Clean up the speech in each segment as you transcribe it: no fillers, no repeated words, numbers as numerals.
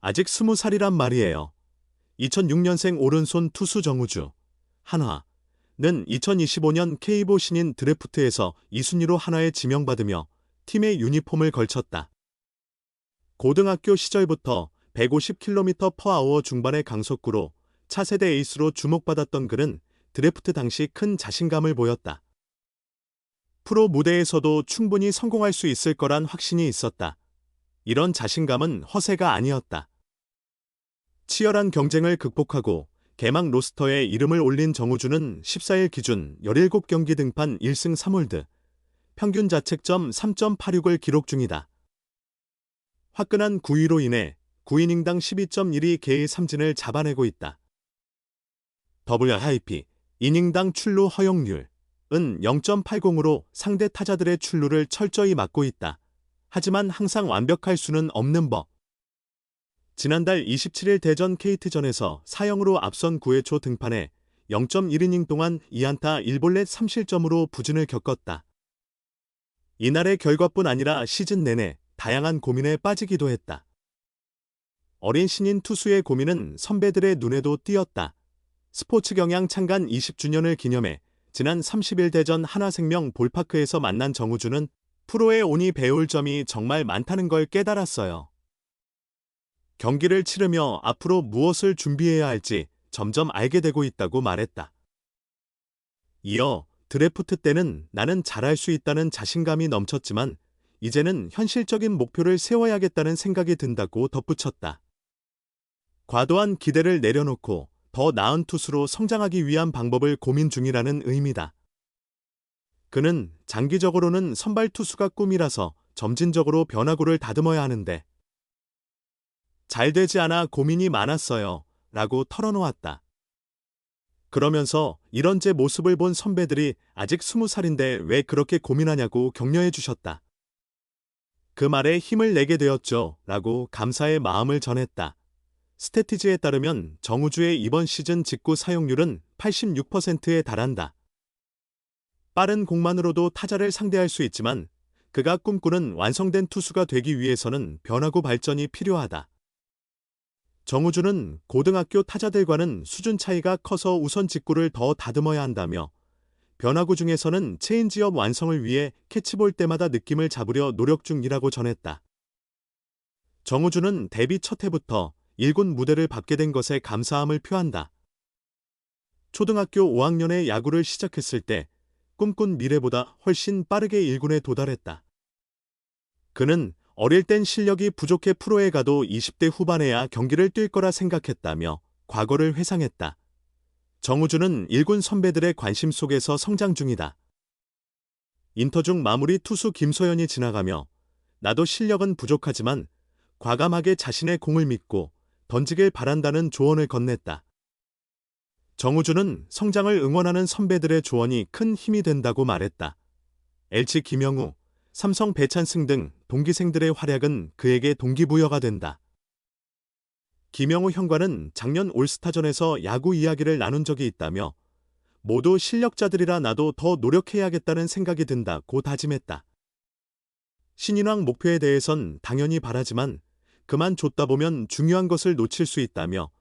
아직 20살이란 말이에요. 2006년생 오른손 투수 정우주. 한화는 2025년 K보 신인 드래프트에서 2순위로 한화에 지명받으며 팀의 유니폼을 걸쳤다. 고등학교 시절부터 150km/h 중반의 강속구로 차세대 에이스로 주목받았던 그는 드래프트 당시 큰 자신감을 보였다. 프로 무대에서도 충분히 성공할 수 있을 거란 확신이 있었다. 이런 자신감은 허세가 아니었다. 치열한 경쟁을 극복하고 개막 로스터에 이름을 올린 정우주는 14일 기준 17경기 등판 1승 3홀드, 평균 자책점 3.86을 기록 중이다. 화끈한 구위로 인해 9이닝당 12.12 개의 삼진을 잡아내고 있다. WIP, 이닝당 출루 허용률은 0.80으로 상대 타자들의 출루를 철저히 막고 있다. 하지만 항상 완벽할 수는 없는 법. 지난달 27일 대전 KT전에서 4-0으로 앞선 9회 초 등판에 0.1이닝 동안 2안타 1볼넷 3실점으로 부진을 겪었다. 이날의 결과뿐 아니라 시즌 내내 다양한 고민에 빠지기도 했다. 어린 신인 투수의 고민은 선배들의 눈에도 띄었다. 스포츠 경향 창간 20주년을 기념해 지난 30일 대전 하나생명 볼파크에서 만난 정우주는 프로에 오니 배울 점이 정말 많다는 걸 깨달았어요. 경기를 치르며 앞으로 무엇을 준비해야 할지 점점 알게 되고 있다고 말했다. 이어 드래프트 때는 나는 잘할 수 있다는 자신감이 넘쳤지만 이제는 현실적인 목표를 세워야겠다는 생각이 든다고 덧붙였다. 과도한 기대를 내려놓고 더 나은 투수로 성장하기 위한 방법을 고민 중이라는 의미다. 그는 장기적으로는 선발 투수가 꿈이라서 점진적으로 변화구를 다듬어야 하는데 잘 되지 않아 고민이 많았어요. 라고 털어놓았다. 그러면서 이런 제 모습을 본 선배들이 아직 20살인데 왜 그렇게 고민하냐고 격려해 주셨다. 그 말에 힘을 내게 되었죠. 라고 감사의 마음을 전했다. 스태티즈에 따르면 정우주의 이번 시즌 직구 사용률은 86%에 달한다. 빠른 공만으로도 타자를 상대할 수 있지만 그가 꿈꾸는 완성된 투수가 되기 위해서는 변화구 발전이 필요하다. 정우주는 고등학교 타자들과는 수준 차이가 커서 우선 직구를 더 다듬어야 한다며 변화구 중에서는 체인지업 완성을 위해 캐치볼 때마다 느낌을 잡으려 노력 중이라고 전했다. 정우주는 데뷔 첫 해부터 1군 무대를 밟게 된 것에 감사함을 표한다. 초등학교 5학년에 야구를 시작했을 때 꿈꾼 미래보다 훨씬 빠르게 1군에 도달했다. 그는 어릴 땐 실력이 부족해 프로에 가도 20대 후반에야 경기를 뛸 거라 생각했다며 과거를 회상했다. 정우주는 1군 선배들의 관심 속에서 성장 중이다. 인터 중 마무리 투수 김소연이 지나가며 나도 실력은 부족하지만 과감하게 자신의 공을 믿고 던지길 바란다는 조언을 건넸다. 정우주는 성장을 응원하는 선배들의 조언이 큰 힘이 된다고 말했다. LG 김영우, 삼성 배찬승 등 동기생들의 활약은 그에게 동기부여가 된다. 김영우 형과는 작년 올스타전에서 야구 이야기를 나눈 적이 있다며 모두 실력자들이라 나도 더 노력해야겠다는 생각이 든다고 다짐했다. 신인왕 목표에 대해선 당연히 바라지만 그만 좇다 보면 중요한 것을 놓칠 수 있다며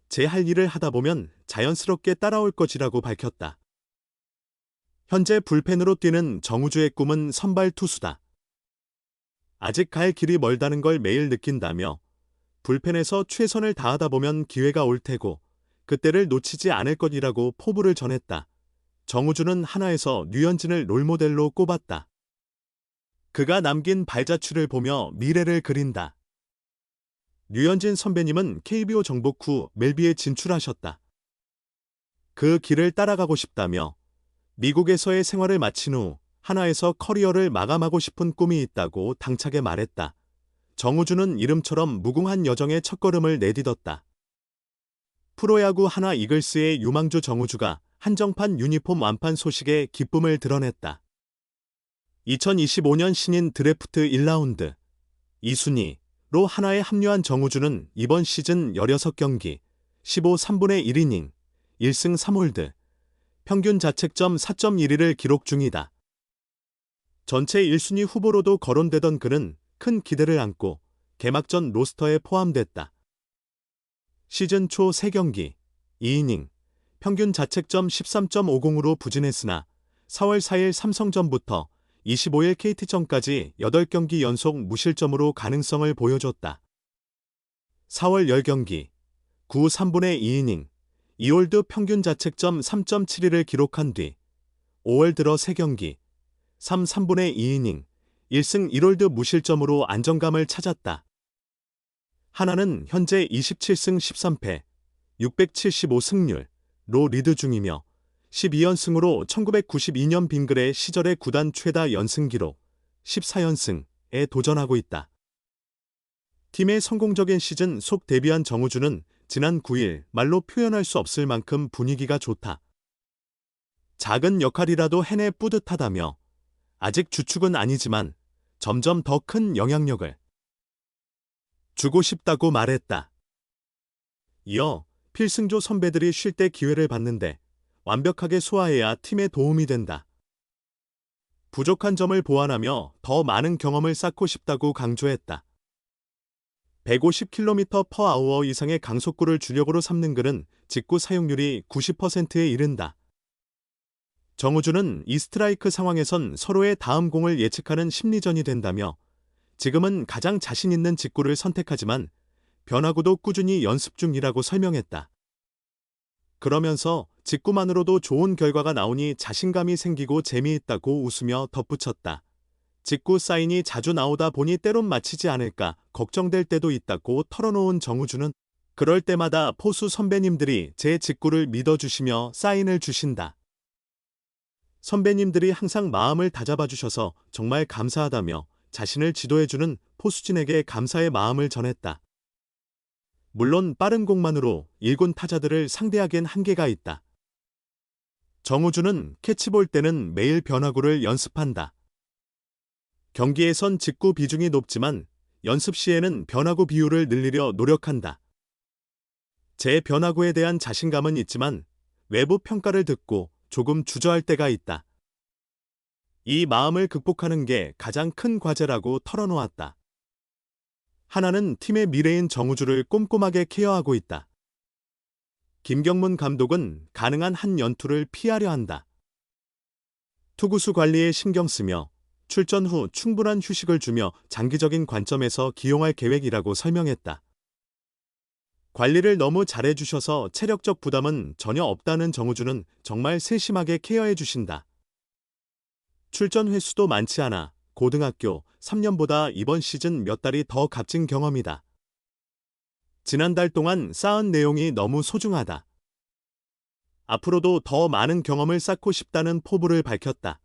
제 할 일을 하다 보면 자연스럽게 따라올 것이라고 밝혔다. 현재 불펜으로 뛰는 정우주의 꿈은 선발 투수다. 아직 갈 길이 멀다는 걸 매일 느낀다며 불펜에서 최선을 다하다 보면 기회가 올 테고 그때를 놓치지 않을 것이라고 포부를 전했다. 정우주는 한화에서 류현진을 롤모델로 꼽았다. 그가 남긴 발자취를 보며 미래를 그린다. 류현진 선배님은 KBO 정복 후 멜비에 진출하셨다. 그 길을 따라가고 싶다며 미국에서의 생활을 마친 후 한화에서 커리어를 마감하고 싶은 꿈이 있다고 당차게 말했다. 정우주는 이름처럼 무궁한 여정의 첫걸음을 내딛었다. 프로야구 한화 이글스의 유망주 정우주가 한정판 유니폼 완판 소식에 기쁨을 드러냈다. 2025년 신인 드래프트 1라운드 2순위로 한화에 합류한 정우주는 이번 시즌 16경기 15 3분의 1이닝 1승 3홀드 평균 자책점 4.12를 기록 중이다. 전체 1순위 후보로도 거론되던 그는 큰 기대를 안고 개막전 로스터에 포함됐다. 시즌 초 3경기, 2이닝, 평균 자책점 13.50으로 부진했으나 4월 4일 삼성전부터 25일 KT전까지 8경기 연속 무실점으로 가능성을 보여줬다. 4월 10경기, 9 3분의 2이닝, 2홀드 평균 자책점 3.71을 기록한 뒤 5월 들어 3경기, 3 3분의 2이닝, 1승 1홀드 무실점으로 안정감을 찾았다. 하나는 현재 27승 13패, 675승률로 리드 중이며 12연승으로 1992년 빙글의 시절의 구단 최다 연승 기록 14연승에 도전하고 있다. 팀의 성공적인 시즌 속 데뷔한 정우주는 지난 9일 말로 표현할 수 없을 만큼 분위기가 좋다. 작은 역할이라도 해내 뿌듯하다며 아직 주축은 아니지만 점점 더 큰 영향력을 주고 싶다고 말했다. 이어 필승조 선배들이 쉴 때 기회를 받는데 완벽하게 소화해야 팀에 도움이 된다. 부족한 점을 보완하며 더 많은 경험을 쌓고 싶다고 강조했다. 150km/h 이상의 강속구를 주력으로 삼는 그는 직구 사용률이 90%에 이른다. 정우주는 이 스트라이크 상황에선 서로의 다음 공을 예측하는 심리전이 된다며 지금은 가장 자신 있는 직구를 선택하지만 변화구도 꾸준히 연습 중이라고 설명했다. 그러면서 직구만으로도 좋은 결과가 나오니 자신감이 생기고 재미있다고 웃으며 덧붙였다. 직구 사인이 자주 나오다 보니 때론 맞히지 않을까 걱정될 때도 있다고 털어놓은 정우주는 그럴 때마다 포수 선배님들이 제 직구를 믿어주시며 사인을 주신다. 선배님들이 항상 마음을 다잡아주셔서 정말 감사하다며 자신을 지도해주는 포수진에게 감사의 마음을 전했다. 물론 빠른 공만으로 일군 타자들을 상대하기엔 한계가 있다. 정우주는 캐치볼 때는 매일 변화구를 연습한다. 경기에선 직구 비중이 높지만 연습 시에는 변화구 비율을 늘리려 노력한다. 제 변화구에 대한 자신감은 있지만 외부 평가를 듣고 조금 주저할 때가 있다. 이 마음을 극복하는 게 가장 큰 과제라고 털어놓았다. 하나는 팀의 미래인 정우주를 꼼꼼하게 케어하고 있다. 김경문 감독은 가능한 한 연투를 피하려 한다. 투구수 관리에 신경 쓰며 출전 후 충분한 휴식을 주며 장기적인 관점에서 기용할 계획이라고 설명했다. 관리를 너무 잘해주셔서 체력적 부담은 전혀 없다는 정우주는 정말 세심하게 케어해 주신다. 출전 횟수도 많지 않아 고등학교 3년보다 이번 시즌 몇 달이 더 값진 경험이다. 지난달 동안 쌓은 내용이 너무 소중하다. 앞으로도 더 많은 경험을 쌓고 싶다는 포부를 밝혔다.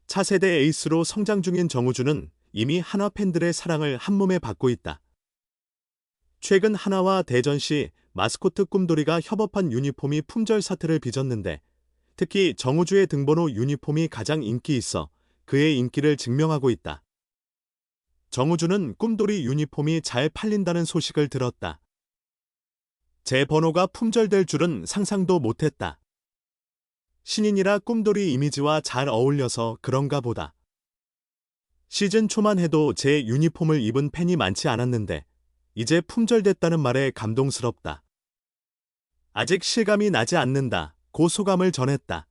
차세대 에이스로 성장 중인 정우주는 이미 한화 팬들의 사랑을 한몸에 받고 있다. 최근 한화와 대전시 마스코트 꿈돌이가 협업한 유니폼이 품절 사태를 빚었는데 특히 정우주의 등번호 유니폼이 가장 인기 있어 그의 인기를 증명하고 있다. 정우주는 꿈돌이 유니폼이 잘 팔린다는 소식을 들었다. 제 번호가 품절될 줄은 상상도 못했다. 신인이라 꿈돌이 이미지와 잘 어울려서 그런가 보다. 시즌 초만 해도 제 유니폼을 입은 팬이 많지 않았는데 이제 품절됐다는 말에 감동스럽다. 아직 실감이 나지 않는다. 고 소감을 전했다.